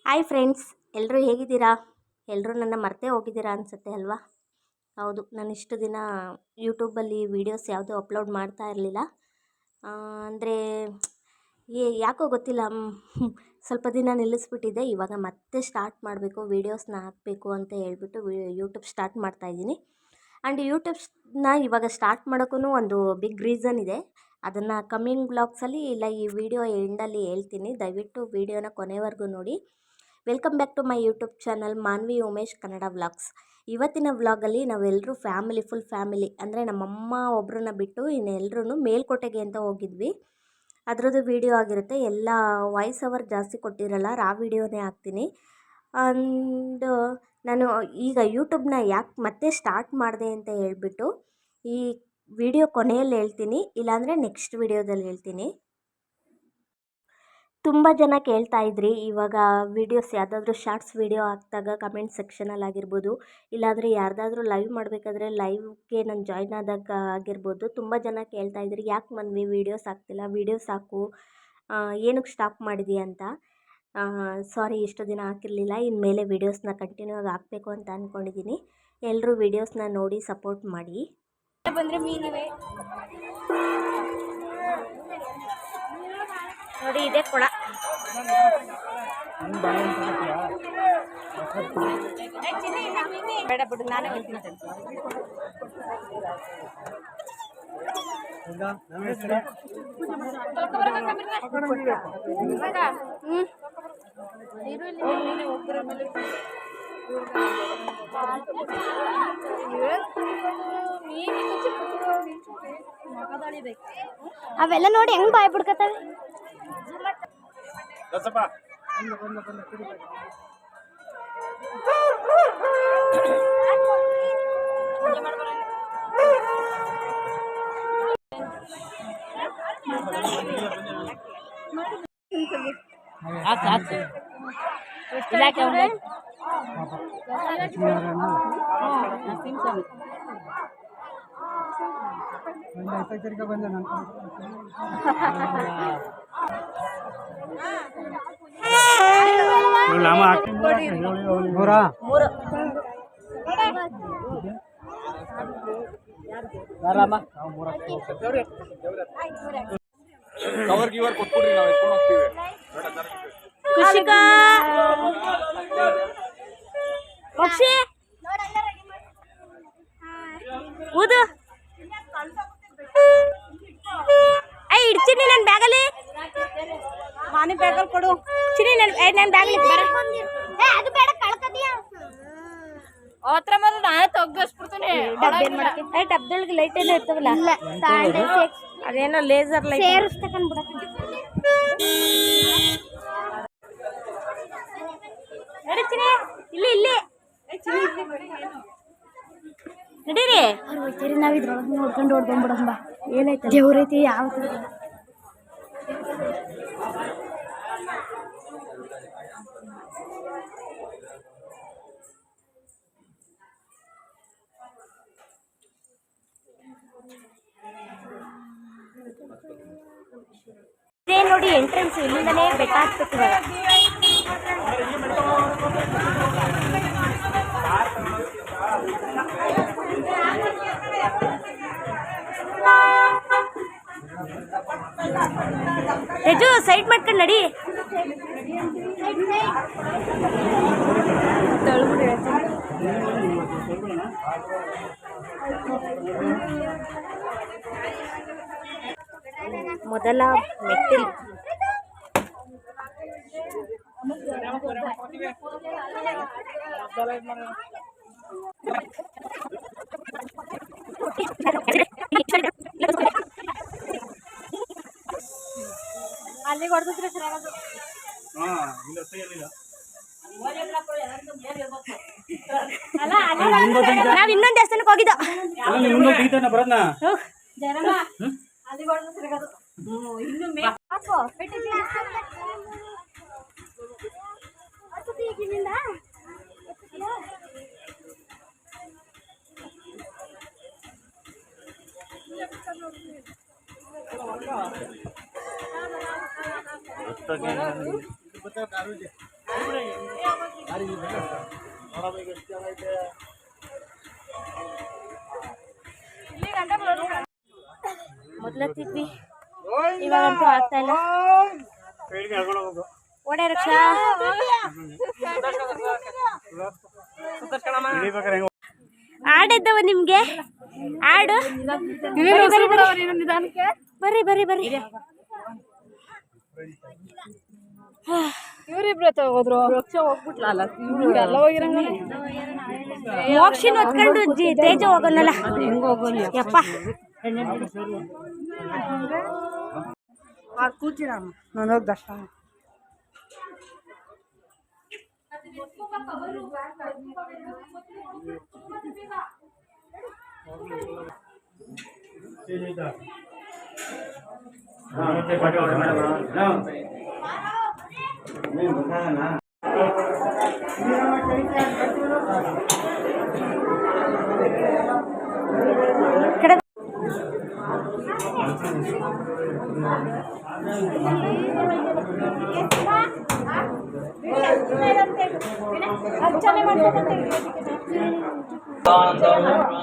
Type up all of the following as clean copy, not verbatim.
Hi friends, ಎಲ್ಲರೂ ಹೇಗಿದ್ದೀರಾ? ಎಲ್ಲರೂ ನನ್ನ ಮರ್ತೇ ಹೋಗಿದ್ದೀರಾ ಅನಿಸುತ್ತೆ ಅಲ್ವಾ? ಹೌದು, ನಾನು ಇಷ್ಟು ದಿನ ಯೂಟ್ಯೂಬಲ್ಲಿ ವೀಡಿಯೋಸ್ ಯಾವುದೂ ಅಪ್ಲೋಡ್ ಮಾಡ್ತಾ ಇರಲಿಲ್ಲ. ಅಂದರೆ ಯಾಕೋ ಗೊತ್ತಿಲ್ಲ, ಸ್ವಲ್ಪ ದಿನ ನಿಲ್ಲಿಸ್ಬಿಟ್ಟಿದ್ದೆ. ಇವಾಗ ಮತ್ತೆ ಸ್ಟಾರ್ಟ್ ಮಾಡಬೇಕು, ವೀಡಿಯೋಸ್ನ ಹಾಕಬೇಕು ಅಂತ ಹೇಳ್ಬಿಟ್ಟು ಯೂಟ್ಯೂಬ್ ಸ್ಟಾರ್ಟ್ ಮಾಡ್ತಾಯಿದ್ದೀನಿ. ಆ್ಯಂಡ್ ಯೂಟ್ಯೂಬ್ನ ಇವಾಗ ಸ್ಟಾರ್ಟ್ ಮಾಡೋಕ್ಕೂ ಒಂದು ಬಿಗ್ ರೀಸನ್ ಇದೆ. ಅದನ್ನು ಕಮ್ಮಿಂಗ್ ಬ್ಲಾಗ್ಸಲ್ಲಿ ಇಲ್ಲ ಈ ವಿಡಿಯೋ ಎಂಡಲ್ಲಿ ಹೇಳ್ತೀನಿ. ದಯವಿಟ್ಟು ವಿಡಿಯೋನ ಕೊನೆವರೆಗೂ ನೋಡಿ. Welcome back to my YouTube channel Manvi Umesh Kannada vlogs. ಇವತ್ತಿನ ವ್ಲಾಗಲ್ಲಿ ನಾವೆಲ್ಲರೂ ಫುಲ್ ಫ್ಯಾಮಿಲಿ ಅಂದರೆ ನಮ್ಮಮ್ಮ ಒಬ್ಬರನ್ನ ಬಿಟ್ಟು ಇನ್ನೆಲ್ಲರೂ ಮೇಲ್ಕೋಟೆಗೆ ಅಂತ ಹೋಗಿದ್ವಿ. ಅದರದ್ದು ವೀಡಿಯೋ ಆಗಿರುತ್ತೆ. ಎಲ್ಲ ವಾಯ್ಸ್ ಓವರ್ ಜಾಸ್ತಿ ಕೊಟ್ಟಿರಲ್ಲ, ರಾ ವೀಡಿಯೋನೇ ಹಾಕ್ತೀನಿ. ಆ್ಯಂಡ್ ನಾನು ಈಗ ಯೂಟ್ಯೂಬ್ನ ಯಾಕೆ ಮತ್ತೆ ಸ್ಟಾರ್ಟ್ ಮಾಡಿದೆ ಅಂತ ಹೇಳ್ಬಿಟ್ಟು ಈ ವಿಡಿಯೋ ಕೊನೆಯಲ್ಲಿ ಹೇಳ್ತೀನಿ, ಇಲ್ಲಾಂದರೆ ನೆಕ್ಸ್ಟ್ ವಿಡಿಯೋದಲ್ಲಿ ಹೇಳ್ತೀನಿ. ತುಂಬ ಜನ ಕೇಳ್ತಾ ಇದ್ರಿ, ಇವಾಗ ವೀಡಿಯೋಸ್ ಯಾವುದಾದ್ರೂ ಶಾರ್ಟ್ಸ್ ವೀಡಿಯೋ ಹಾಕಿದಾಗ ಕಮೆಂಟ್ ಸೆಕ್ಷನಲ್ಲಿ ಆಗಿರ್ಬೋದು, ಇಲ್ಲಾಂದರೆ ಯಾರ್ದಾದ್ರೂ ಲೈವ್ ಮಾಡಬೇಕಾದ್ರೆ ಲೈವ್ಗೆ ನಾನು ಜಾಯ್ನ್ ಆದಾಗ ಆಗಿರ್ಬೋದು, ತುಂಬ ಜನ ಕೇಳ್ತಾ ಇದ್ರಿ ಯಾಕೆ ಮನ್ವಿ ವೀಡಿಯೋಸ್ ಹಾಕ್ತಿಲ್ಲ, ವೀಡಿಯೋಸ್ ಹಾಕು, ಏನಕ್ಕೆ ಸ್ಟಾಪ್ ಮಾಡಿದೀಯ ಅಂತ. ಸಾರಿ, ಇಷ್ಟು ದಿನ ಹಾಕಿರಲಿಲ್ಲ. ಇನ್ಮೇಲೆ ವೀಡಿಯೋಸ್ನ ಕಂಟಿನ್ಯೂ ಆಗಿ ಹಾಕಬೇಕು ಅಂತ ಅಂದ್ಕೊಂಡಿದ್ದೀನಿ. ಎಲ್ಲರೂ ವೀಡಿಯೋಸ್ನ ನೋಡಿ ಸಪೋರ್ಟ್ ಮಾಡಿ. ಬಂದರೆ ಮೀನಿವೆ ನೋಡಿ, ಇದೆ ಕೊಳ. ಬೇಡ ಬಿಡು, ನಾನೇ ಹೋಗ್ತೀನಿ. ಅವೆಲ್ಲ ನೋಡಿ ಹೆಂಗ್ ಬಾಯ್ ಬಿಡ್ಕತ್ತವೆ. ಕವರ್ ಗಿವರ್ ಕೊಟ್ಬಿಡ್ರಿ, ನಾವು ಎತ್ಕೊಂಡು ಹೋಗ್ತೀವಿ. ಪಕ್ಷಿ ಊದು ಇಡ್ತೀನಿ ನನ್ನ ಬ್ಯಾಗಲ್ಲಿ. ಮಾನಿ ಬ್ಯಾಗಲ್ಲಿ ಕೊಡು ಚಿನಿ, ನನ್ನ ಬ್ಯಾಗಲ್ಲಿ ಅದು ಬೇಡ, ಕಳ್ಕದಿಯಾ ಹತ್ರ ಮಾತ್ರ ನಾನೇ ತೆಗ್ದಿಸ್ಬಿಡ್ತೀನಿ. ಡಬ್ಬದೊಳಗೆ ಲೈಟ್ ಏನೋ ಇರ್ತವಲ್ಲ, ಅದೇನೋ ಲೇಸರ್ ಲೈಟ್ ನಡೀತೀನಿ. ಇಲ್ಲಿ ಇಲ್ಲಿ ನಡೀರಿ, ಅವ್ರು ಹೋಗ್ತೀರಿ. ನಾವು ಇದ್ರೊಳಗೆ ನೋಡ್ಕೊಂಡು ಹೊಡ್ಕೊಂಡ್ಬಿಡೋಣ. ಏನೈತೆ ದೇವ್ರೈತಿ ಯಾವ ಇದೇ ನೋಡಿ ಎಂಟ್ರೆನ್ಸ್. ಇಲ್ಲಿಂದನೇ ಬೆಟ್ಟ ಹತ್ಬೇಕು ಇವಾಗ. ಯಜು ಸೈಡ್ ಮಾಡ್ಕೊಂಡು ನಡಿ. ಮೊದಲ ಮೆಟ್ಟಿಲು. ಅಲ್ಲಿ ಹೊಡೆದ್ರೆ ಚೆನ್ನಾಗದು. ನಾವ್ ಇನ್ನೊಂದು ದೇವಸ್ಥಾನಕ್ಕೆ ಹೋಗಿದ್ದು. ಮೊದ್ಲತ್ತಿದ್ವಿ, ಇವಾಗಂತೂ ಆಗ್ತಾ ಇಲ್ಲ. ಓಡೇ ರಕ್ಷಾ ಆಡಿದ್ದವ ನಿಮ್ಗೆ ಆಡು ಬರ್ರಿ ಬರ್ರಿ ಬರ್ರಿ. ಇವರಿಬ್ರು ಹೋದ್ರು ಹೋಗ್ಬಿಟ್ಲಲ್ಲ ಎಲ್ಲ ಹೋಗಿರಂಗ ಮೋಕ್ಷಿನ ಹೊತ್ಕೊಂಡು ತೇಜ ಹೋಗೋನಲ್ಲ ಯಪ್ಪ. ಕೂತಿರ ನಾನು ಹೋಗಿ ದರ್ಶನ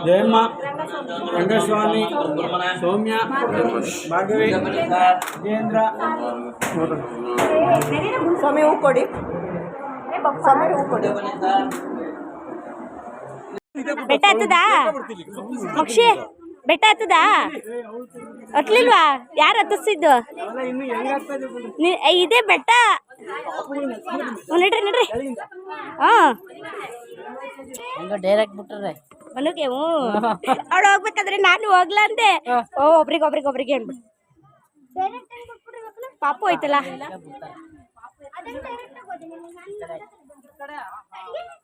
ಜಯಮ್ಮ, ರಂಗಸ್ವಾಮಿ, ಸೌಮ್ಯ, ಭಾಗವಿ, ವಿಜೇಂದ್ರ. ಸ್ವಾಮಿ ಹೂ ಕೊಡಿ, ಸ್ವಾಮಿ ಹೂ ಕೊಡಿ. ಬೆಟ್ಟ ಹತ್ತದಾ ಮಕ್ಷಿ? ಬೆಟ್ಟ ಹತ್ತದಾ? ಹತ್ಲಿಲ್ವಾ? ಯಾರು ಹತ್ತಿಸಿದ್ದು? ಇದೇ ಬೆಟ್ಟ. ನಡ್ರಿ ನಡ್ರಿ. ಡೈರೆಕ್ಟ್ ಬಿಟ್ರೆ ಮನುಗೆ ಅವಳು ಹೋಗ್ಬೇಕಾದ್ರೆ ನಾನು ಹೋಗ್ಲ ಅಂದೆ. ಓ ಒಬ್ರಿಗೆ ಅನ್ಬಿಟ್ಟು ಪಾಪು ಐತಲ್ಲ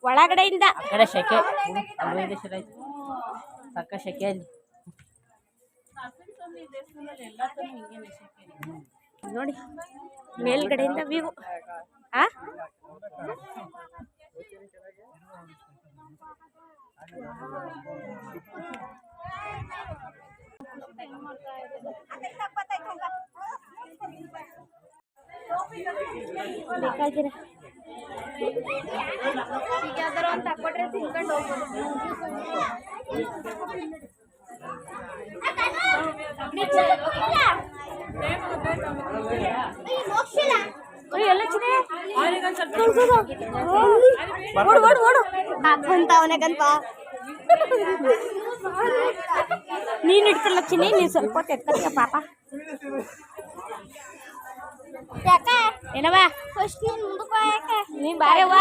ಒಳಗಡೆಯಿಂದ. ಕಡೆ ಶೆಕೆ ಸಕ್ಕ ಶೆಕೆ ಅಲ್ಲಿ ನೋಡಿ ಮೇಲ್ಗಡೆಯಿಂದ ವ್ಯೂ. ಬೇಕಾಗಿರ ತಕ್ಕೊಟ್ರೆ ತಿನ್ಕೊಂಡು ಹೋಗ್ಬೋದು. ಎಲ್ಲ ನೀನ್ ಇಡ್ತಿಲ್ಲ ಚಿನ್ನಿ, ನೀನ್ ಸ್ವಲ್ಪ ಹೊತ್ತು ಎತ್ಕೊತೀಯ ಪಾಪ. ಏನವ ನೀನ್ ಬಾರವ್ವ.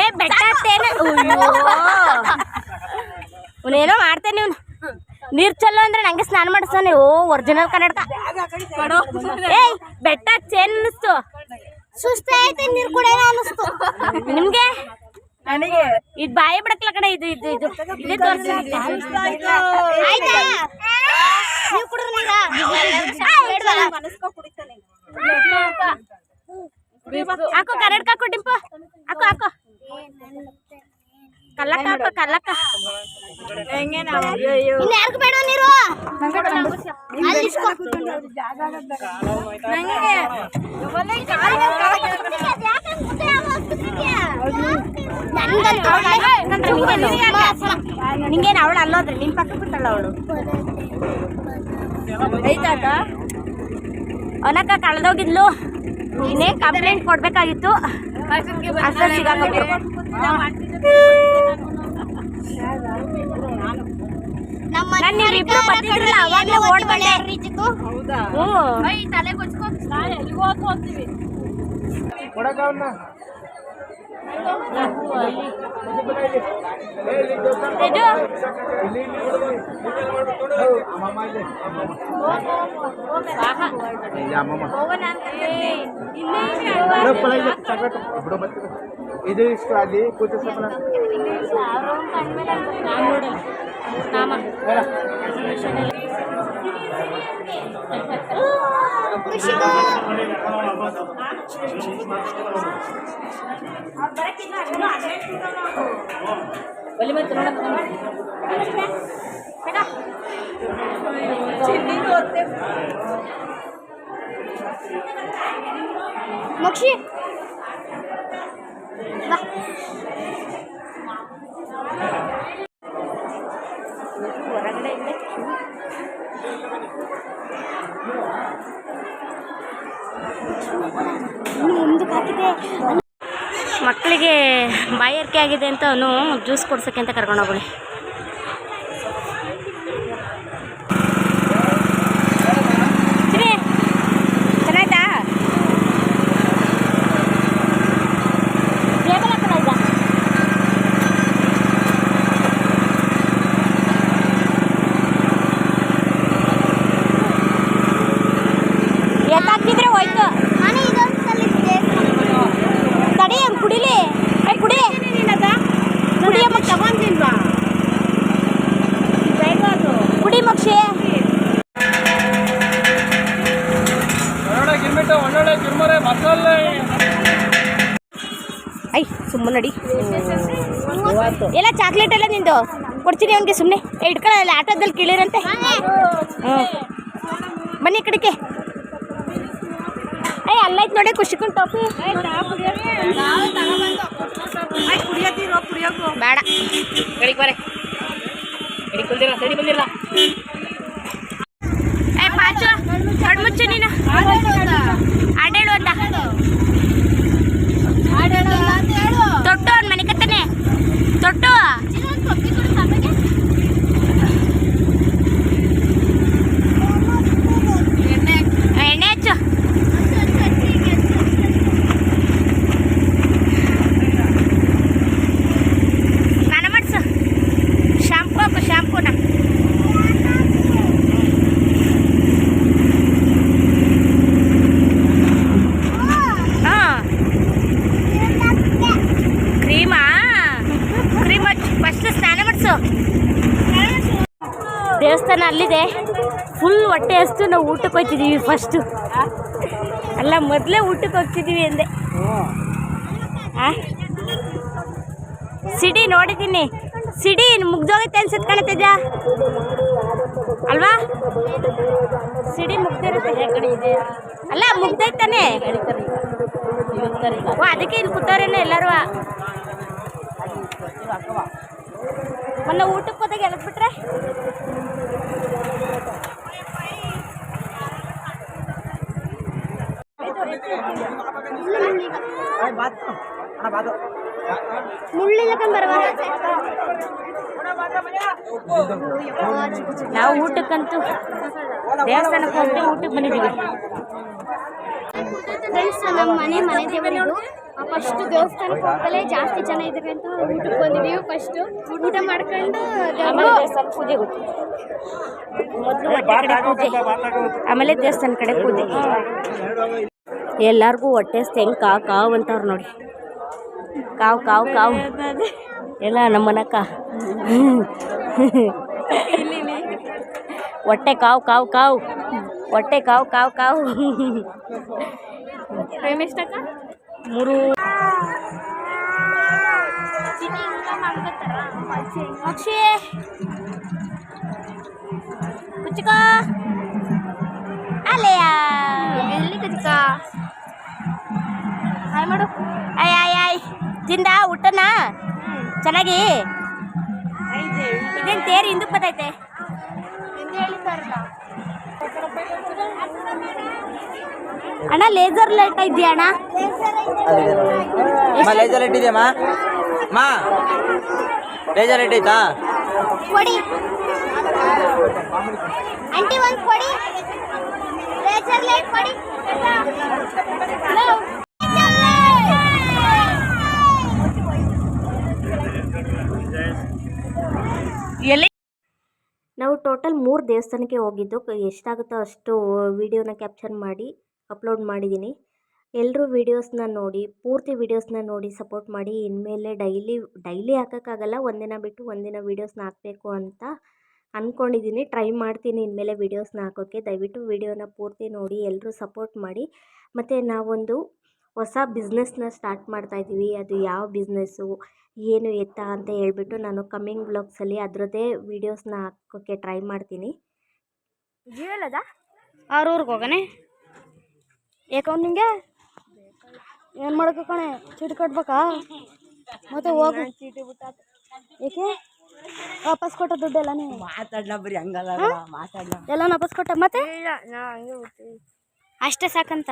ಏ ಬೆಟ್ಟ ಹತ್ತೇನ? ಅವನೇನೋ ಮಾಡ್ತೇನೆ ಇವನು. ನೀರ್ ಚಲ್ಲೋ ಅಂದ್ರೆ ನಂಗೆ ಸ್ನಾನ ಮಾಡಿಸ್ತಾನೆ. ಓ ಒರಿಜಿನಲ್ ಕನ್ನಡಕ. ಏಯ್ ಬೆಟ್ಟ ಹಚ್ಚೇನ್ ಅನ್ನಿಸ್ತು? ಸುಸ್ತಾಯ್ತು, ನೀರ್ ಕೂಡ ಅನ್ನಿಸ್ತು ನಿಮ್ಗೆ? ನನಗೆ ಇದು ಬಾಯಿ ಬಿಡಕ್ಲ ಕಡೆ ಇದು ಇದು ಇದು ಇದೇ ತೋರಿಸ್ತೀನಿ. ಹಾಕೋ ಕನ್ನಡಕ ಹಾಕೋ ಡಿಂಪು, ಹಾಕೋ ಹಾಕೋ ಕಲ್ಲಕ್ಕ ಹಾಕೋ ಕಲ್ಲಕ್ಕ. ಯಾರಿಗೂ ಬೇಡ ನೀರು ನಿಂಗೇನು ಅವಳು ಅಲ್ಲೋದ್ರೆ ನಿನ್ ಪಕ್ಕ ಬಿಟ್ಟಲ್ಲ ಅವಳು. ಐತಾಕ ಅವನಕ್ಕ ಕಳೆದೋಗಿದ್ಲು. ಇನ್ನೇ ಕಂಪ್ಲೇಂಟ್ ಕೊಡ್ಬೇಕಾಗಿತ್ತು. ಅಷ್ಟೊಂದು ಸಿಗಾಕೋದ್ರು. ನಾನು ನೀವಿಬ್ರು ಬಂದಿದ್ರಲ್ಲ ಅವಾಗಲೇ ಓಡ್ಬಂಡೆ. ಇದು ಇಷ್ಟು ಅಲ್ಲಿ ಕೂತು ಮಕ್ಷಿ ಹೊರಗಡೆ ಮುಂದಕ್ಕೆ ಹಾಕಿದೆ. ಮಕ್ಕಳಿಗೆ ಬಾಯಾರಿಕೆ ಆಗಿದೆ ಅಂತ ಅವನು ಜ್ಯೂಸ್ ಕೊಡ್ಸೋಕ್ಕೆ ಅಂತ ಕರ್ಕೊಂಡು ಹೋಗೋಣ. ಚೆನ್ನಾಯ್ತಾ? ಟೇಬಲ್ ಹಾಕೋಣ ಈಗ. ಎತ್ತಾಕಿದ್ರೆ ಹೋಯ್ತು. ತಡಿ ಕುಡಿಲಿ. ಕುಡಿ ಕುಡಿ ಮಕ್ಷಿ. ಐ ಸುಮ್ಮನೆ ನಡಿ. ಎಲ್ಲ ಚಾಕ್ಲೇಟ್ ಎಲ್ಲ ನಿಂದು ಕೊಡ್ತೀನಿ ಅವನಿಗೆ. ಸುಮ್ಮನೆ ಇಟ್ಕೊಳ್ಳಲ್ಲ, ಆಟೋದಲ್ಲಿ ಕೀಳಿರಂತೆ. ಹ್ಞೂ ಬನ್ನಿ ಈ ಕಡೆಗೆ. ಅಲ್ಲೈತ್ ನೋಡಿ ಖುಷಿಕೊಂಡ್ ಟೋಪಿ. ಬೇಡ ಗಡಿಗೆ ಬರೇ ಗಡಿಗೆ ಬಂದಿರ ಸಡಿ ಬಂದಿರಲ್ಲ. ಪಾಚು ಕಡ್ಮುಚ್ಚು ನೀನು ಆಡೇಳು ಅಂತ ತೊಟ್ಟು ಅವ್ನ ಮನೆ ಕತ್ತನೆ ತೊಟ್ಟು. ಎಣ್ಣೆ ಹಚ್ಚು. ಸ್ನಾನ ಮಾಡಿಸು. ಶಾಂಪು ಹಾಕು ಶಾಂಪೂನ. ದೇವಸ್ಥಾನ ಅಲ್ಲಿದೆ. ಫುಲ್ ಹೊಟ್ಟೆ ಹಸ್ತು ನಾವು ಊಟಕ್ಕೆ ಹೋಗ್ತಿದ್ದೀವಿ. ಫಸ್ಟು ಅಲ್ಲ ಮೊದಲೇ ಊಟಕ್ಕೆ ಹೋಗ್ತಿದ್ದೀವಿ ಅಂದೆ. ಸಿಡಿ ನೋಡಿದ್ದೀನಿ. ಸಿಡಿ ಮುಗ್ದೋಗೈತೆ ಅನ್ಸುತ್ತೆ ಕಾಣುತ್ತಿದ್ದ ಅಲ್ವಾ? ಸಿಡಿ ಮುಗ್ದಿರುತ್ತೆ. ಅಲ್ಲ ಮುಗ್ದೈತಾನೆ. ಓ ಅದಕ್ಕೆ ಇಲ್ಲಿ ಕೂತವ್ರೇನೋ ಎಲ್ಲರೂ. ಮೊನ್ನೆ ಊಟಕ್ಕೆ ಹೋದಾಗ ಎಳದ್ಬಿಟ್ರೆ ನಾವು ಊಟಕ್ಕಂತೂ ದೇವಸ್ಥಾನಕ್ಕೆ ಹೋಗಿ ಊಟಕ್ಕೆ ಬಂದಿದ್ದೀವಿ. ಫ್ರೆಂಡ್ಸ್ ನಮ್ಮ ಮನೆ ದೇವರಿದು. ಫಸ್ಟ್ ದೇವಸ್ಥಾನಕ್ಕೆ ಹೋಗಲೇ ಜಾಸ್ತಿ ಜನ ಇದ್ದಾರೆ ಅಂತ ಊಟಕ್ಕೆ ಬಂದಿದ್ದೀವಿ. ಫಸ್ಟ್ ಊಟ ಮಾಡ್ಕೊಂಡು ದೇವಸ್ಥಾನ ಪೂಜೆ ಗೊತ್ತು. ಮೊದಲು ಹೊಟ್ಟೆ ಕಡೆ ಪೂಜೆ, ಆಮೇಲೆ ದೇವಸ್ಥಾನ ಕಡೆ ಪೂಜೆ. ಎಲ್ಲರಿಗೂ ಹೊಟ್ಟೆ ಹೆಂಗೆ ಕಾವು ಅಂತವ್ರು ನೋಡಿ. ಕಾವು ಕಾವು ಕಾವು ಎಲ್ಲ ನಮ್ಮನಕ್ಕ ಹೊಟ್ಟೆ ಕಾವು ಕಾವು ಕಾವು ಹೊಟ್ಟೆ ಕಾವು ಕಾವು ಕಾವು. ಟೈಮ್ ಎಷ್ಟಕ್ಕ? 3. ಅಕ್ಷಿ ಕುಚ್ಕ ಅಲೆಯ ಎಲ್ಲಿ ಕುಚ್ಕ ಹಾಯ್ ಮಾಡು. ಆಯ್ ಆಯ್ ಆಯ್ ತಿಂದ ಊಟನ ಚೆನ್ನಾಗಿ. ಇದೇನು ತೇರು ಹಿಂದಕ್ಕೆ ಬರ್ತೈತೆ ಅಣ್ಣ. ಲೇಸರ್ ಲೈಟ್ ಇದೆಯಾ ಅಣ್ಣ? ಲೇಸರ್ ಲೈಟ್ ಇದೆಯಮ್ಮ. ಲೇಸರ್ ಲೈಟ್ ಐತಾ? ಕೊಡಿ ಆಂಟಿ ಒಂದು ಕೊಡಿ ಲೇಸರ್ ಲೈಟ್ ಕೊಡಿ. ಎಲ್ಲಿ ನಾವು ಟೋಟಲ್ 3 ದೇವಸ್ಥಾನಕ್ಕೆ ಹೋಗಿದ್ದು. ಎಷ್ಟಾಗುತ್ತೋ ಅಷ್ಟು ವಿಡಿಯೋನ ಕ್ಯಾಪ್ಚರ್ ಮಾಡಿ ಅಪ್ಲೋಡ್ ಮಾಡಿದ್ದೀನಿ. ಎಲ್ಲರೂ ವೀಡಿಯೋಸ್ನ ನೋಡಿ, ಪೂರ್ತಿ ವೀಡಿಯೋಸ್ನ ನೋಡಿ ಸಪೋರ್ಟ್ ಮಾಡಿ. ಇನ್ಮೇಲೆ ಡೈಲಿ ಹಾಕೋಕ್ಕಾಗಲ್ಲ, ಒಂದಿನ ಬಿಟ್ಟು ಒಂದಿನ ವೀಡಿಯೋಸ್ನ ಹಾಕಬೇಕು ಅಂತ ಅಂದ್ಕೊಂಡಿದ್ದೀನಿ. ಟ್ರೈ ಮಾಡ್ತೀನಿ ಇನ್ಮೇಲೆ ವೀಡಿಯೋಸ್ನ ಹಾಕೋಕ್ಕೆ. ದಯವಿಟ್ಟು ವೀಡಿಯೋನ ಪೂರ್ತಿ ನೋಡಿ ಎಲ್ಲರೂ ಸಪೋರ್ಟ್ ಮಾಡಿ. ಮತ್ತು ನಾವೊಂದು ಹೊಸ ಬಿಸ್ನೆಸ್ನ ಸ್ಟಾರ್ಟ್ ಮಾಡ್ತಾಯಿದ್ದೀವಿ. ಅದು ಯಾವ ಬಿಸ್ನೆಸ್ಸು, ಏನು ಎತ್ತ ಅಂತ ಹೇಳ್ಬಿಟ್ಟು ನಾನು ಕಮ್ಮಿಂಗ್ ಬ್ಲಾಗ್ಸಲ್ಲಿ ಅದರದ್ದೇ ವೀಡಿಯೋಸ್ನ ಹಾಕೋಕ್ಕೆ ಟ್ರೈ ಮಾಡ್ತೀನಿ. ಜೀವಲ್ಲದ ಅವ್ರ ಊರಿಗೆ ಹೋಗನೆ ಯಾಕಂದ್ ನಿಂಗೆ ಏನು ಮಾಡೋಕೆ ಕಣೆ ಚೀಟಿ ಕಟ್ಬೇಕಾ ಮತ್ತೆ ಹೋಗು ಚೀಟಿ ಬಿಟ್ಟ ಏಕೆ ವಾಪಸ್ ಕೊಟ್ಟ ದುಡ್ಡೆಲ್ಲ ನೀವು ಮಾತಾಡ್ಲ ಬರೀ ಹಂಗಲ್ಲ ಮಾತಾಡ್ಲ ಎಲ್ಲ ವಾಪಸ್ ಕೊಟ್ಟ ಮತ್ತೆ ಅಷ್ಟೇ ಸಾಕಂತ